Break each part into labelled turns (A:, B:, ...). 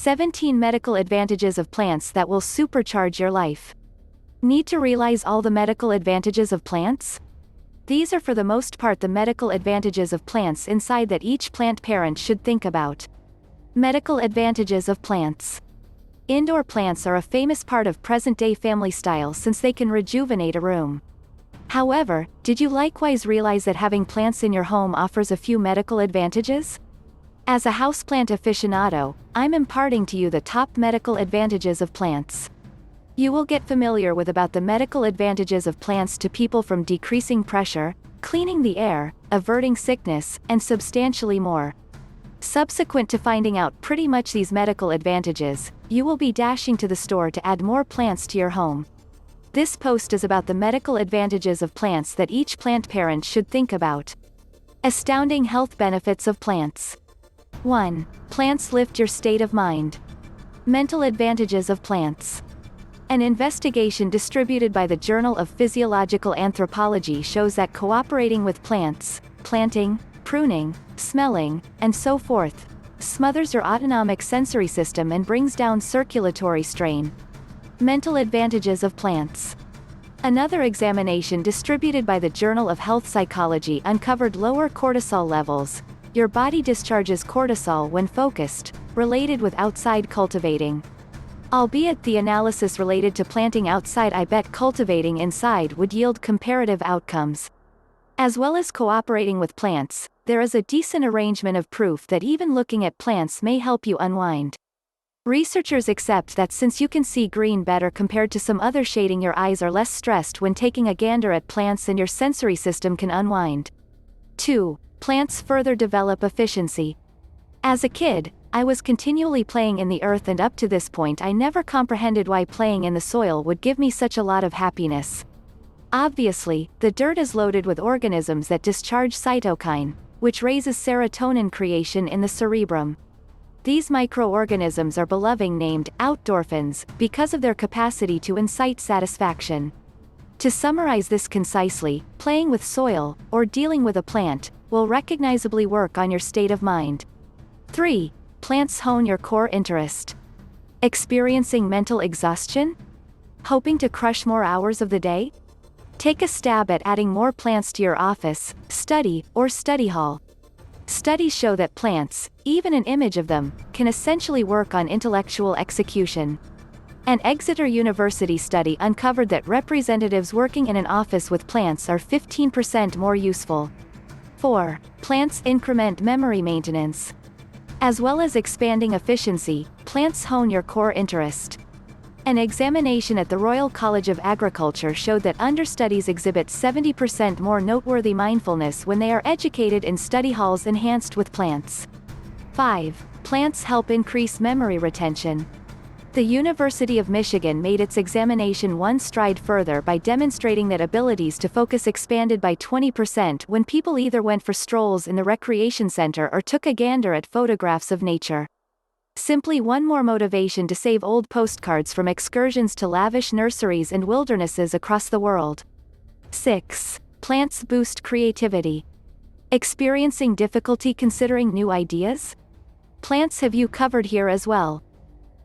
A: 17 medical advantages of plants that will supercharge your life. Need to realize all the medical advantages of plants? These are for the most part the medical advantages of plants inside that each plant parent should think about. Medical advantages of plants. Indoor plants are a famous part of present-day family style since they can rejuvenate a room. However, did you likewise realize that having plants in your home offers a few medical advantages? As a houseplant aficionado, I'm imparting to you the top medical advantages of plants. You will get familiar with about the medical advantages of plants to people from decreasing pressure, cleaning the air, averting sickness, and substantially more. Subsequent to finding out pretty much these medical advantages, you will be dashing to the store to add more plants to your home. This post is about the medical advantages of plants that each plant parent should think about. Astounding health benefits of plants. 1. Plants lift your state of mind. Mental advantages of plants. An investigation distributed by the Journal of Physiological Anthropology shows that cooperating with plants, planting, pruning, smelling, and so forth, smothers your autonomic sensory system and brings down circulatory strain. Mental advantages of plants. Another examination distributed by the Journal of Health Psychology uncovered lower cortisol levels. Your body discharges cortisol when focused, related with outside cultivating. Albeit the analysis related to planting outside, I bet cultivating inside would yield comparative outcomes. As well as cooperating with plants, there is a decent arrangement of proof that even looking at plants may help you unwind. Researchers accept that since you can see green better compared to some other shading, your eyes are less stressed when taking a gander at plants and your sensory system can unwind. 2. Plants further develop efficiency. As a kid, I was continually playing in the earth, and up to this point I never comprehended why playing in the soil would give me such a lot of happiness. Obviously, the dirt is loaded with organisms that discharge cytokine, which raises serotonin creation in the cerebrum. These microorganisms are beloved named outdorphins because of their capacity to incite satisfaction. To summarize this concisely, playing with soil, or dealing with a plant, will recognizably work on your state of mind. 3. Plants hone your core interest. Experiencing mental exhaustion? Hoping to crush more hours of the day? Take a stab at adding more plants to your office, study, or study hall. Studies show that plants, even an image of them, can essentially work on intellectual execution. An Exeter University study uncovered that representatives working in an office with plants are 15% more useful. 4. Plants increment memory maintenance. As well as expanding efficiency, plants hone your core interest. An examination at the Royal College of Agriculture showed that understudies exhibit 70% more noteworthy mindfulness when they are educated in study halls enhanced with plants. 5. Plants help increase memory retention. The University of Michigan made its examination one stride further by demonstrating that abilities to focus expanded by 20% when people either went for strolls in the recreation center or took a gander at photographs of nature. Simply one more motivation to save old postcards from excursions to lavish nurseries and wildernesses across the world. 6. Plants boost creativity. Experiencing difficulty considering new ideas? Plants have you covered here as well.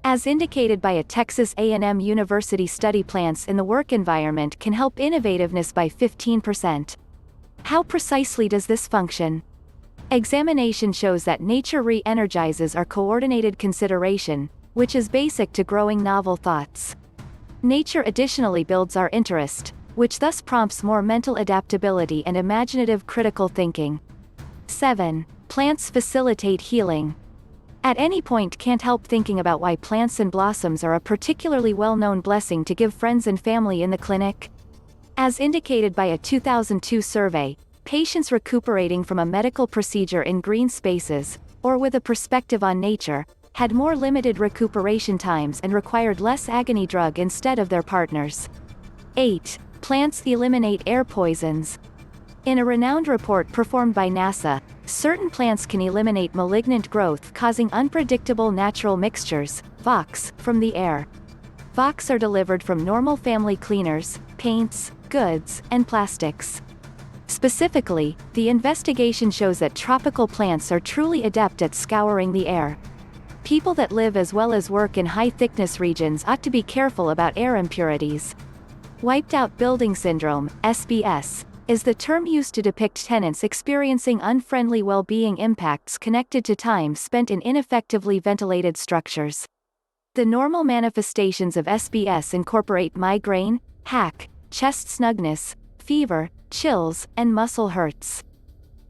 A: As indicated by a Texas A&M University study, plants in the work environment can help innovativeness by 15%. How precisely does this function? Examination shows that nature re-energizes our coordinated consideration, which is basic to growing novel thoughts. Nature additionally builds our interest, which thus prompts more mental adaptability and imaginative critical thinking. 7. Plants facilitate healing. At any point can't help thinking about why plants and blossoms are a particularly well-known blessing to give friends and family in the clinic. As indicated by a 2002 survey, patients recuperating from a medical procedure in green spaces, or with a perspective on nature, had more limited recuperation times and required less agony drug instead of their partners. 8. Plants eliminate air poisons. In a renowned report performed by NASA, certain plants can eliminate malignant growth causing unpredictable natural mixtures, VOCs, from the air. VOCs are delivered from normal family cleaners, paints, goods, and plastics. Specifically, the investigation shows that tropical plants are truly adept at scouring the air. People that live as well as work in high-thickness regions ought to be careful about air impurities. Wiped out building syndrome, SBS, is the term used to depict tenants experiencing unfriendly well-being impacts connected to time spent in ineffectively ventilated structures. The normal manifestations of SBS incorporate migraine, hack, chest snugness, fever, chills, and muscle hurts.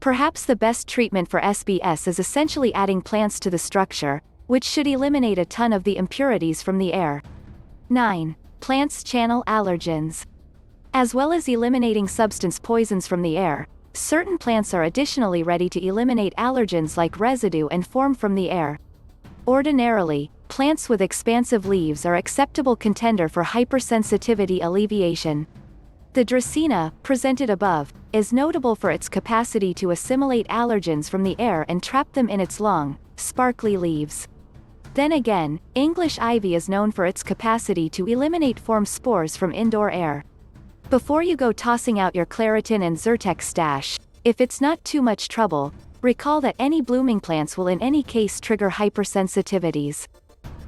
A: Perhaps the best treatment for SBS is essentially adding plants to the structure, which should eliminate a ton of the impurities from the air. 9. Plants channel allergens. As well as eliminating substance poisons from the air, certain plants are additionally ready to eliminate allergens like residue and form from the air. Ordinarily, plants with expansive leaves are acceptable contender for hypersensitivity alleviation. The Dracaena, presented above, is notable for its capacity to assimilate allergens from the air and trap them in its long, sparkly leaves. Then again, English ivy is known for its capacity to eliminate formed spores from indoor air. Before you go tossing out your Claritin and Zyrtec stash, if it's not too much trouble, recall that any blooming plants will in any case trigger hypersensitivities.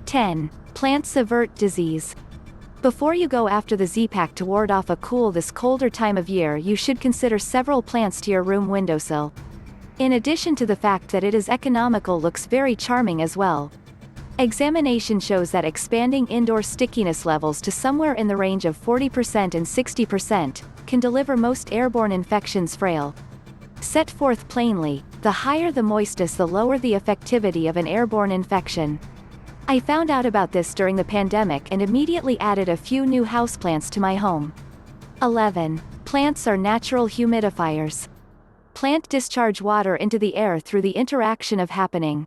A: 10. Plants avert disease. Before you go after the Z-Pack to ward off a cool this colder time of year, you should consider several plants to your room windowsill. In addition to the fact that it is economical, looks very charming as well. Examination shows that expanding indoor stickiness levels to somewhere in the range of 40% and 60% can deliver most airborne infections frail. Set forth plainly, the higher the moistness, the lower the effectivity of an airborne infection. I found out about this during the pandemic and immediately added a few new houseplants to my home. 11. Plants are natural humidifiers. Plant discharge water into the air through the interaction of happening.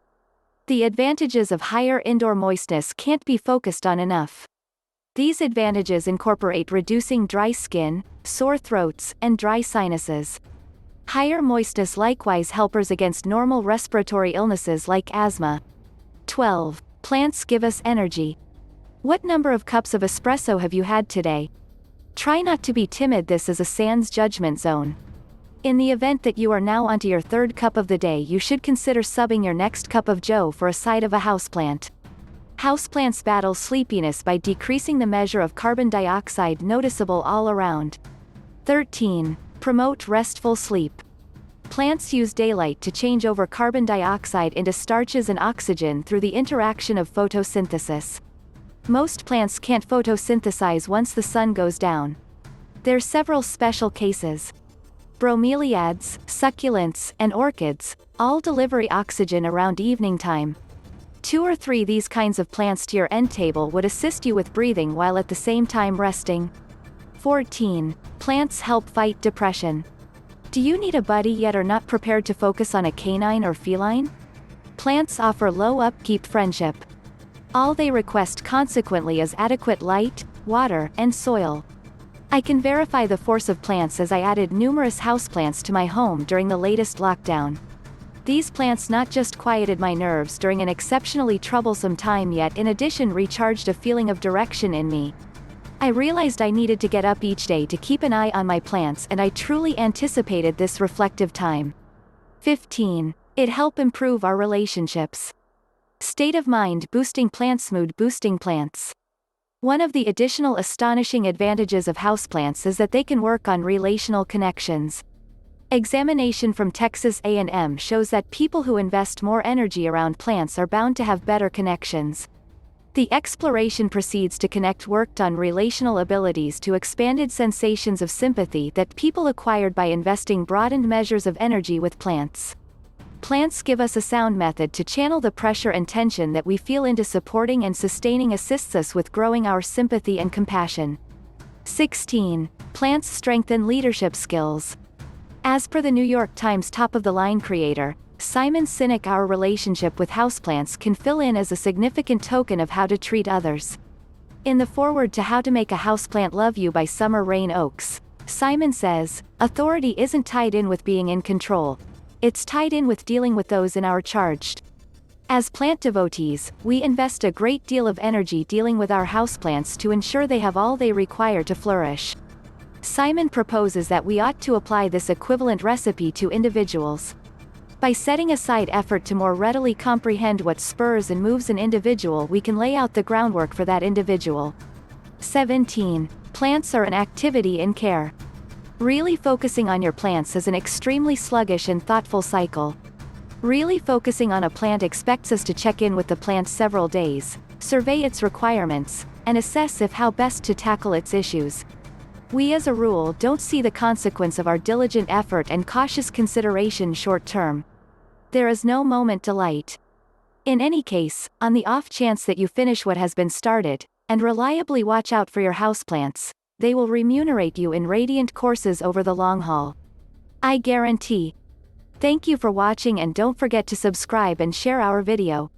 A: The advantages of higher indoor moistness can't be focused on enough. These advantages incorporate reducing dry skin, sore throats, and dry sinuses. Higher moistness likewise helpers against normal respiratory illnesses like asthma. 12. Plants give us energy. What number of cups of espresso have you had today? Try not to be timid, this is a sans judgment zone. In the event that you are now onto your third cup of the day, you should consider subbing your next cup of joe for a side of a houseplant. Houseplants battle sleepiness by decreasing the measure of carbon dioxide noticeable all around. 13. Promote restful sleep. Plants use daylight to change over carbon dioxide into starches and oxygen through the interaction of photosynthesis. Most plants can't photosynthesize once the sun goes down. There are several special cases. Bromeliads, succulents, and orchids, all deliver oxygen around evening time. 2 or 3 these kinds of plants to your end table would assist you with breathing while at the same time resting. 14. Plants help fight depression. Do you need a buddy yet are not prepared to focus on a canine or feline? Plants offer low upkeep friendship. All they request consequently is adequate light, water, and soil. I can verify the force of plants as I added numerous houseplants to my home during the latest lockdown. These plants not just quieted my nerves during an exceptionally troublesome time, yet in addition recharged a feeling of direction in me. I realized I needed to get up each day to keep an eye on my plants, and I truly anticipated this reflective time. 15. It help improve our relationships. State of mind boosting plants, mood boosting plants. One of the additional astonishing advantages of houseplants is that they can work on relational connections. Examination from Texas A&M shows that people who invest more energy around plants are bound to have better connections. The exploration proceeds to connect worked on relational abilities to expanded sensations of sympathy that people acquired by investing broadened measures of energy with plants. Plants give us a sound method to channel the pressure and tension that we feel into supporting and sustaining, assists us with growing our sympathy and compassion. 16. Plants strengthen leadership skills. As per the New York Times top-of-the-line creator, Simon Sinek, our relationship with houseplants can fill in as a significant token of how to treat others. In the foreword to How to Make a Houseplant Love You by Summer Rain Oaks, Simon says, "Authority isn't tied in with being in control. It's tied in with dealing with those in our charge." As plant devotees, we invest a great deal of energy dealing with our houseplants to ensure they have all they require to flourish. Simon proposes that we ought to apply this equivalent recipe to individuals. By setting aside effort to more readily comprehend what spurs and moves an individual, we can lay out the groundwork for that individual. 17. Plants are an activity in care. Really focusing on your plants is an extremely sluggish and thoughtful cycle. Really focusing on a plant expects us to check in with the plant several days, survey its requirements, and assess how best to tackle its issues. We as a rule don't see the consequence of our diligent effort and cautious consideration short term. There is no moment delight. In any case, on the off chance that you finish what has been started, and reliably watch out for your houseplants, they will remunerate you in radiant courses over the long haul. I guarantee. Thank you for watching, and don't forget to subscribe and share our video.